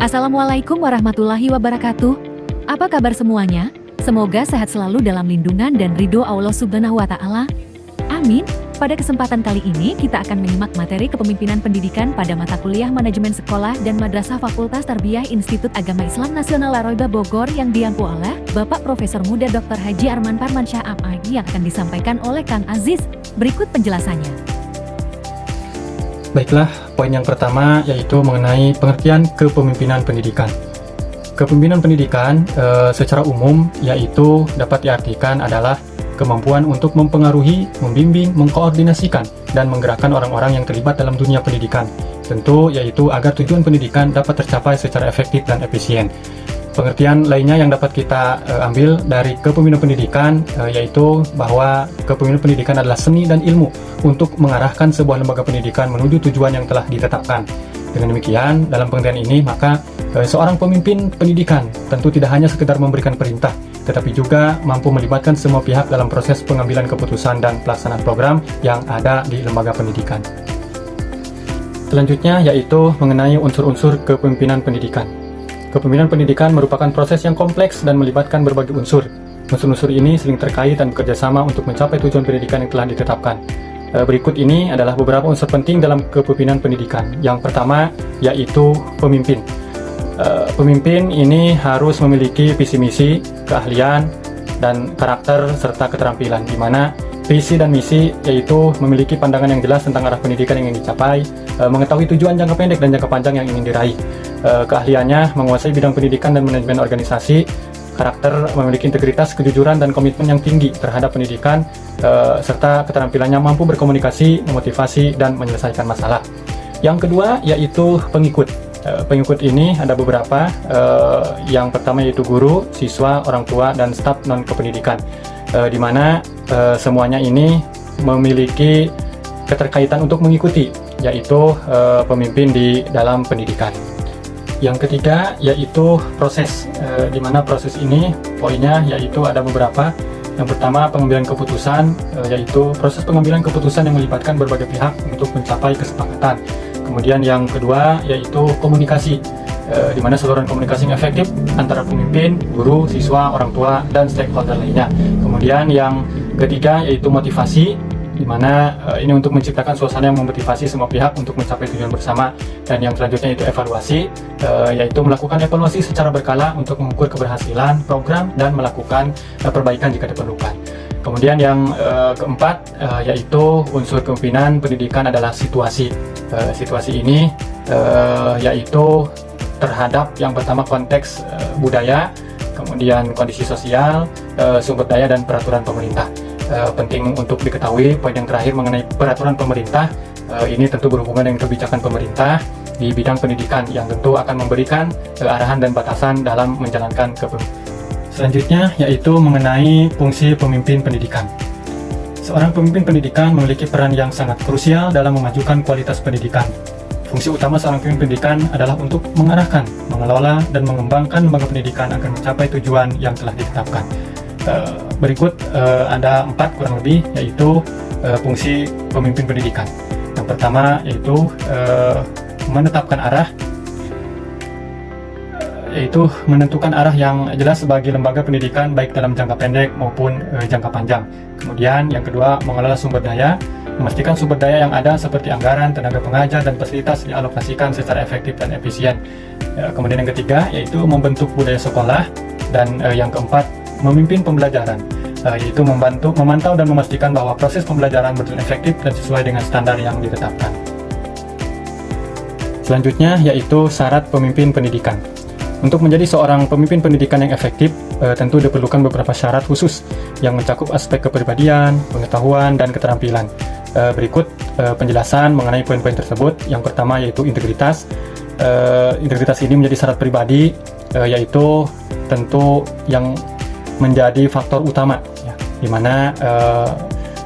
Assalamualaikum warahmatullahi wabarakatuh. Apa kabar semuanya? Semoga sehat selalu dalam lindungan dan ridho Allah Subhanahu wa Ta'ala. Amin. Pada kesempatan kali ini kita akan menyimak materi kepemimpinan pendidikan pada mata kuliah Manajemen Sekolah dan Madrasah Fakultas Tarbiyah Institut Agama Islam Nasional Laroiba Bogor yang diampu oleh Bapak Profesor Muda Dr. Haji Arman Parmansyah MAI yang akan disampaikan oleh Kang Aziz. Berikut penjelasannya. Baiklah, poin yang pertama yaitu mengenai pengertian kepemimpinan pendidikan. Kepemimpinan pendidikan secara umum yaitu dapat diartikan adalah kemampuan untuk mempengaruhi, membimbing, mengkoordinasikan, dan menggerakkan orang-orang yang terlibat dalam dunia pendidikan. Tentu yaitu agar tujuan pendidikan dapat tercapai secara efektif dan efisien. Pengertian lainnya yang dapat kita ambil dari kepemimpinan pendidikan yaitu bahwa kepemimpinan pendidikan adalah seni dan ilmu untuk mengarahkan sebuah lembaga pendidikan menuju tujuan yang telah ditetapkan. Dengan demikian, dalam pengertian ini maka seorang pemimpin pendidikan tentu tidak hanya sekedar memberikan perintah, tetapi juga mampu melibatkan semua pihak dalam proses pengambilan keputusan dan pelaksanaan program yang ada di lembaga pendidikan. Selanjutnya yaitu mengenai unsur-unsur kepemimpinan pendidikan. Kepemimpinan pendidikan merupakan proses yang kompleks dan melibatkan berbagai unsur. Unsur-unsur ini sering terkait dan bekerjasama untuk mencapai tujuan pendidikan yang telah ditetapkan. Berikut ini adalah beberapa unsur penting dalam kepemimpinan pendidikan. Yang pertama yaitu pemimpin. Pemimpin ini harus memiliki visi misi, keahlian, dan karakter serta keterampilan, di mana visi dan misi yaitu memiliki pandangan yang jelas tentang arah pendidikan yang ingin dicapai, mengetahui tujuan jangka pendek dan jangka panjang yang ingin diraih. Keahliannya menguasai bidang pendidikan dan manajemen organisasi, karakter memiliki integritas, kejujuran, dan komitmen yang tinggi terhadap pendidikan, serta keterampilannya mampu berkomunikasi, memotivasi, dan menyelesaikan masalah. Yang kedua yaitu pengikut. Pengikut ini ada beberapa, yang pertama yaitu guru, siswa, orang tua, dan staf non-kependidikan, di mana semuanya ini memiliki keterkaitan untuk mengikuti, yaitu pemimpin di dalam pendidikan. Yang ketiga yaitu proses, di mana proses ini poinnya yaitu ada beberapa. Yang pertama pengambilan keputusan, yaitu proses pengambilan keputusan yang melibatkan berbagai pihak untuk mencapai kesepakatan. Kemudian yang kedua yaitu komunikasi, di mana saluran komunikasi yang efektif antara pemimpin, guru, siswa, orang tua, dan stakeholder lainnya. Kemudian yang ketiga yaitu motivasi, di mana ini untuk menciptakan suasana yang memotivasi semua pihak untuk mencapai tujuan bersama. Dan yang selanjutnya itu evaluasi, yaitu melakukan evaluasi secara berkala untuk mengukur keberhasilan program dan melakukan perbaikan jika diperlukan. Kemudian yang keempat yaitu unsur kepemimpinan pendidikan adalah situasi. Situasi ini yaitu terhadap yang pertama konteks budaya, kemudian kondisi sosial, sumber daya, dan peraturan pemerintah. Penting untuk diketahui poin yang terakhir mengenai peraturan pemerintah, ini tentu berhubungan dengan kebijakan pemerintah di bidang pendidikan yang tentu akan memberikan arahan dan batasan dalam menjalankan kepemimpinan. Selanjutnya yaitu mengenai fungsi pemimpin pendidikan. Seorang pemimpin pendidikan memiliki peran yang sangat krusial dalam memajukan kualitas pendidikan. Fungsi utama seorang pemimpin pendidikan adalah untuk mengarahkan, mengelola, dan mengembangkan lembaga pendidikan agar mencapai tujuan yang telah ditetapkan. Berikut ada 4 kurang lebih, yaitu fungsi pemimpin pendidikan. Yang pertama yaitu menetapkan arah, yaitu menentukan arah yang jelas sebagai lembaga pendidikan baik dalam jangka pendek maupun jangka panjang. Kemudian yang kedua mengelola sumber daya, memastikan sumber daya yang ada seperti anggaran, tenaga pengajar, dan fasilitas dialokasikan secara efektif dan efisien. Kemudian yang ketiga yaitu membentuk budaya sekolah, dan yang keempat memimpin pembelajaran, yaitu memantau dan memastikan bahwa proses pembelajaran berjalan efektif dan sesuai dengan standar yang ditetapkan. Selanjutnya yaitu syarat pemimpin pendidikan. Untuk menjadi seorang pemimpin pendidikan yang efektif, tentu diperlukan beberapa syarat khusus yang mencakup aspek kepribadian, pengetahuan, dan keterampilan. Berikut penjelasan mengenai poin-poin tersebut. Yang pertama yaitu integritas. Integritas ini menjadi syarat pribadi, yaitu tentu yang menjadi faktor utama, ya, di mana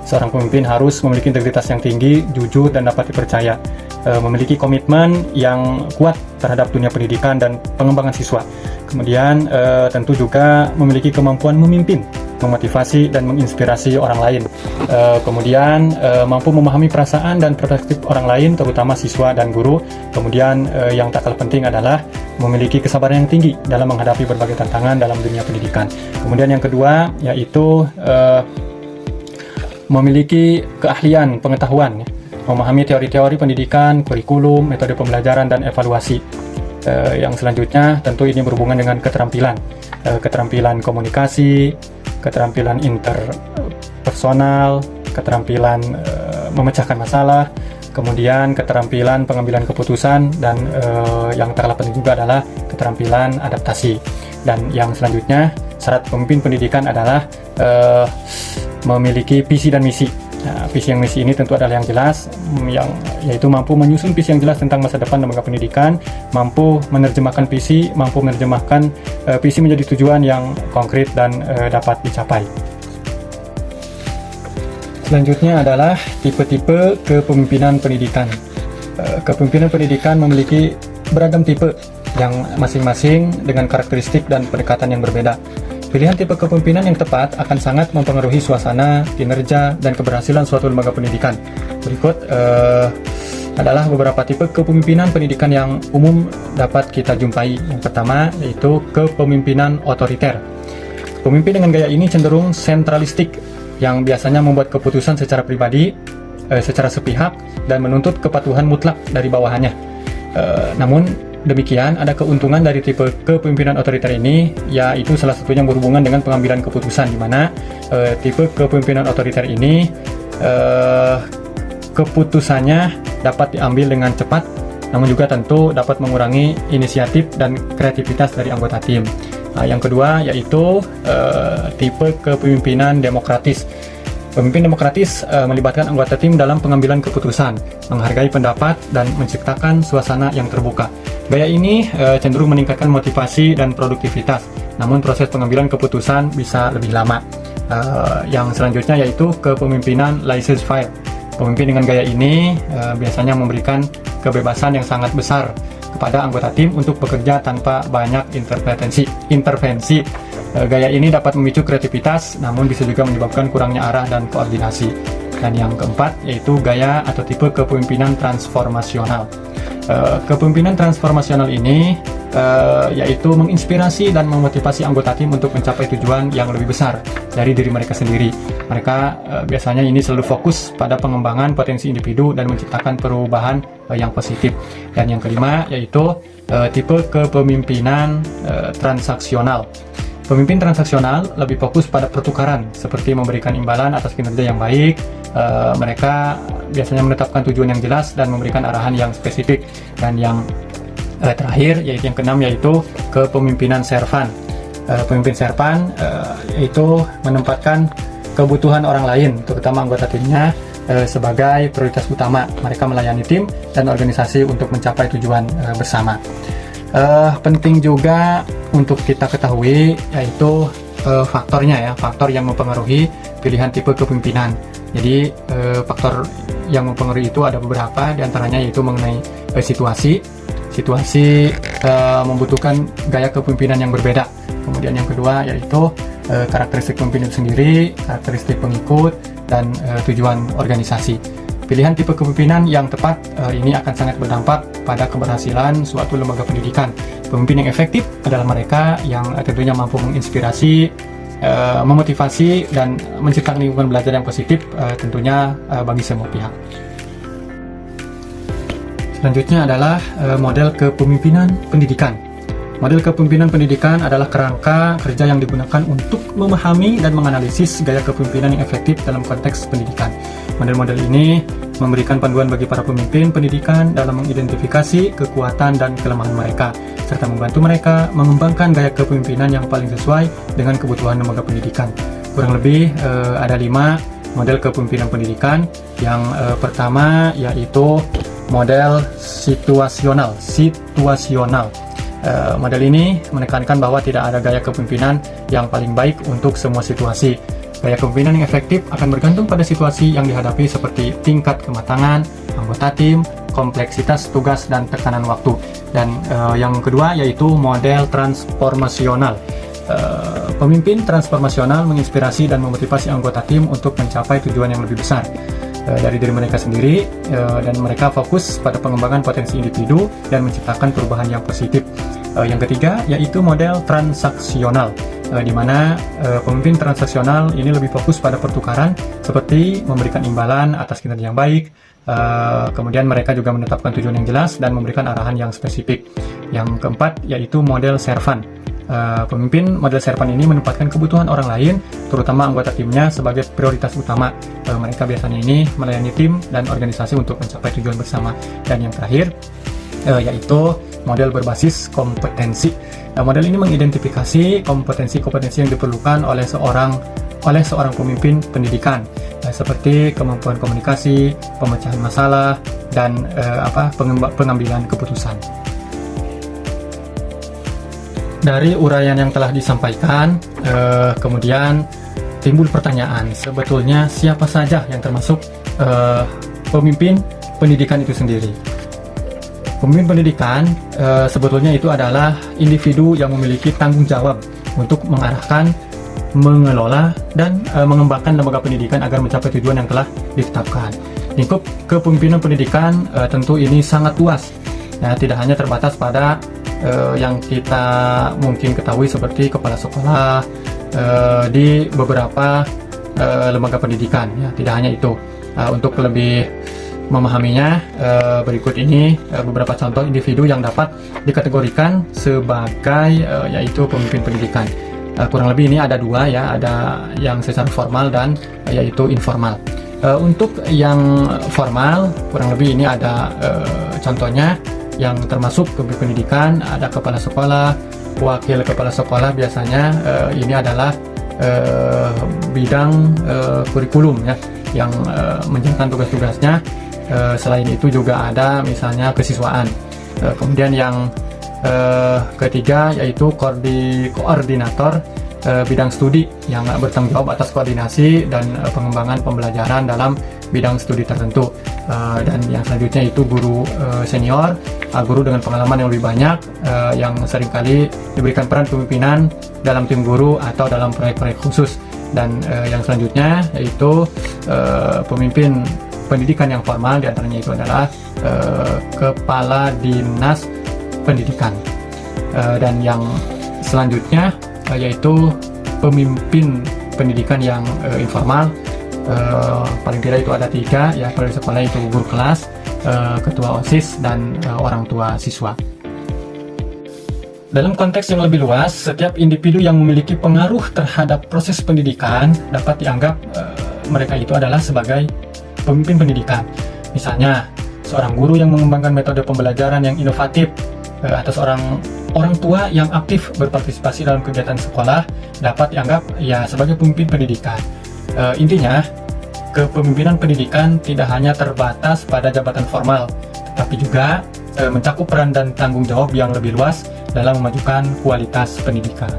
seorang pemimpin harus memiliki integritas yang tinggi, jujur, dan dapat dipercaya. memiliki komitmen yang kuat terhadap dunia pendidikan dan pengembangan siswa. Kemudian tentu juga memiliki kemampuan memimpin, memotivasi dan menginspirasi orang lain. Kemudian mampu memahami perasaan dan perspektif orang lain, terutama siswa dan guru. Kemudian yang tak kalah penting adalah memiliki kesabaran yang tinggi dalam menghadapi berbagai tantangan dalam dunia pendidikan. Kemudian yang kedua yaitu memiliki keahlian pengetahuan, memahami teori-teori pendidikan, kurikulum, metode pembelajaran dan evaluasi. Yang selanjutnya tentu ini berhubungan dengan keterampilan komunikasi, keterampilan interpersonal, keterampilan memecahkan masalah, kemudian keterampilan pengambilan keputusan, dan yang tak kalah penting juga adalah keterampilan adaptasi. Dan yang selanjutnya syarat pemimpin pendidikan adalah memiliki visi dan misi. Nah, visi yang misi ini tentu adalah yang jelas, yaitu mampu menyusun visi yang jelas tentang masa depan lembaga pendidikan, mampu menerjemahkan visi menjadi tujuan yang konkret dan dapat dicapai. Selanjutnya adalah tipe-tipe kepemimpinan pendidikan. Kepemimpinan pendidikan memiliki beragam tipe yang masing-masing dengan karakteristik dan pendekatan yang berbeda. Pilihan tipe kepemimpinan yang tepat akan sangat mempengaruhi suasana, kinerja, dan keberhasilan suatu lembaga pendidikan. Berikut adalah beberapa tipe kepemimpinan pendidikan yang umum dapat kita jumpai. Yang pertama yaitu kepemimpinan otoriter. Pemimpin dengan gaya ini cenderung sentralistik, yang biasanya membuat keputusan secara pribadi, secara sepihak, dan menuntut kepatuhan mutlak dari bawahannya. Namun demikian, ada keuntungan dari tipe kepemimpinan otoriter ini, yaitu salah satunya berhubungan dengan pengambilan keputusan, di mana tipe kepemimpinan otoriter ini keputusannya dapat diambil dengan cepat, namun juga tentu dapat mengurangi inisiatif dan kreativitas dari anggota tim. Yang kedua yaitu tipe kepemimpinan demokratis. Pemimpin demokratis melibatkan anggota tim dalam pengambilan keputusan, menghargai pendapat, dan menciptakan suasana yang terbuka. Gaya ini cenderung meningkatkan motivasi dan produktivitas, namun proses pengambilan keputusan bisa lebih lama. Yang selanjutnya yaitu kepemimpinan laissez-faire. Pemimpin dengan gaya ini biasanya memberikan kebebasan yang sangat besar kepada anggota tim untuk bekerja tanpa banyak intervensi. Gaya ini dapat memicu kreativitas, namun bisa juga menyebabkan kurangnya arah dan koordinasi. Dan yang keempat yaitu gaya atau tipe kepemimpinan transformasional. Kepemimpinan transformasional ini yaitu menginspirasi dan memotivasi anggota tim untuk mencapai tujuan yang lebih besar dari diri mereka sendiri. Mereka biasanya ini selalu fokus pada pengembangan potensi individu dan menciptakan perubahan yang positif. Dan yang kelima yaitu tipe kepemimpinan transaksional. Pemimpin transaksional lebih fokus pada pertukaran, seperti memberikan imbalan atas kinerja yang baik. Mereka biasanya menetapkan tujuan yang jelas dan memberikan arahan yang spesifik. Dan yang terakhir, yaitu yang keenam, yaitu kepemimpinan servan. Pemimpin servan yaitu menempatkan kebutuhan orang lain, terutama anggota timnya, sebagai prioritas utama. Mereka melayani tim dan organisasi untuk mencapai tujuan bersama. Penting juga untuk kita ketahui yaitu faktornya, faktor yang mempengaruhi pilihan tipe kepemimpinan. Jadi faktor yang mempengaruhi itu ada beberapa, diantaranya yaitu mengenai situasi membutuhkan gaya kepemimpinan yang berbeda. Kemudian yang kedua yaitu karakteristik pemimpin itu sendiri, karakteristik pengikut, dan tujuan organisasi. Pilihan tipe kepemimpinan yang tepat ini akan sangat berdampak pada keberhasilan suatu lembaga pendidikan. Pemimpin yang efektif adalah mereka yang tentunya mampu menginspirasi, memotivasi, dan menciptakan lingkungan belajar yang positif, tentunya bagi semua pihak. Selanjutnya adalah model kepemimpinan pendidikan. Model kepemimpinan pendidikan adalah kerangka kerja yang digunakan untuk memahami dan menganalisis gaya kepemimpinan yang efektif dalam konteks pendidikan. Model-model ini memberikan panduan bagi para pemimpin pendidikan dalam mengidentifikasi kekuatan dan kelemahan mereka, serta membantu mereka mengembangkan gaya kepemimpinan yang paling sesuai dengan kebutuhan lembaga pendidikan. Kurang lebih ada 5 model kepemimpinan pendidikan. Yang pertama yaitu model situasional. Model ini menekankan bahwa tidak ada gaya kepemimpinan yang paling baik untuk semua situasi. Gaya kepemimpinan yang efektif akan bergantung pada situasi yang dihadapi seperti tingkat kematangan anggota tim, kompleksitas tugas, dan tekanan waktu. Dan yang kedua yaitu model transformasional. Pemimpin transformasional menginspirasi dan memotivasi anggota tim untuk mencapai tujuan yang lebih besar dari diri mereka sendiri, dan mereka fokus pada pengembangan potensi individu dan menciptakan perubahan yang positif. Yang ketiga yaitu model transaksional, di mana pemimpin transaksional ini lebih fokus pada pertukaran seperti memberikan imbalan atas kinerja yang baik. Kemudian mereka juga menetapkan tujuan yang jelas dan memberikan arahan yang spesifik. Yang keempat yaitu model servan. Pemimpin model servan ini menempatkan kebutuhan orang lain, terutama anggota timnya, sebagai prioritas utama. Mereka biasanya ini melayani tim dan organisasi untuk mencapai tujuan bersama. Dan yang terakhir yaitu model berbasis kompetensi. Model ini mengidentifikasi kompetensi-kompetensi yang diperlukan oleh seorang pemimpin pendidikan, seperti kemampuan komunikasi, pemecahan masalah, dan pengambilan keputusan. Dari uraian yang telah disampaikan, kemudian timbul pertanyaan, sebetulnya siapa saja yang termasuk pemimpin pendidikan itu sendiri? Pemimpin pendidikan sebetulnya itu adalah individu yang memiliki tanggung jawab untuk mengarahkan, mengelola, dan mengembangkan lembaga pendidikan agar mencapai tujuan yang telah ditetapkan. Lingkup kepemimpinan pendidikan tentu ini sangat luas, tidak hanya terbatas pada yang kita mungkin ketahui seperti kepala sekolah di beberapa lembaga pendidikan, tidak hanya itu. Untuk lebih memahaminya, berikut ini beberapa contoh individu yang dapat dikategorikan sebagai yaitu pemimpin pendidikan. Kurang lebih ini ada dua, ada yang secara formal dan yaitu informal. Untuk yang formal, kurang lebih ini ada contohnya yang termasuk pemimpin pendidikan. Ada kepala sekolah, wakil kepala sekolah, biasanya ini adalah bidang kurikulum yang menjalankan tugas-tugasnya. Selain itu juga ada misalnya kesiswaan. Kemudian yang ketiga yaitu koordinator bidang studi yang bertanggung jawab atas koordinasi dan pengembangan pembelajaran dalam bidang studi tertentu. Dan yang selanjutnya itu guru senior, guru dengan pengalaman yang lebih banyak, yang seringkali diberikan peran kepemimpinan dalam tim guru atau dalam proyek-proyek khusus. Dan yang selanjutnya yaitu pemimpin pendidikan yang formal, diantaranya itu adalah kepala dinas pendidikan. Dan yang selanjutnya yaitu pemimpin pendidikan yang informal. Paling tidak itu ada 3, pada sekolah itu guru kelas, ketua OSIS, dan orang tua siswa. Dalam konteks yang lebih luas, setiap individu yang memiliki pengaruh terhadap proses pendidikan dapat dianggap mereka itu adalah sebagai pemimpin pendidikan. Misalnya, seorang guru yang mengembangkan metode pembelajaran yang inovatif, atau seorang orang tua yang aktif berpartisipasi dalam kegiatan sekolah dapat dianggap sebagai pemimpin pendidikan. Intinya, kepemimpinan pendidikan tidak hanya terbatas pada jabatan formal, tetapi juga mencakup peran dan tanggung jawab yang lebih luas dalam memajukan kualitas pendidikan.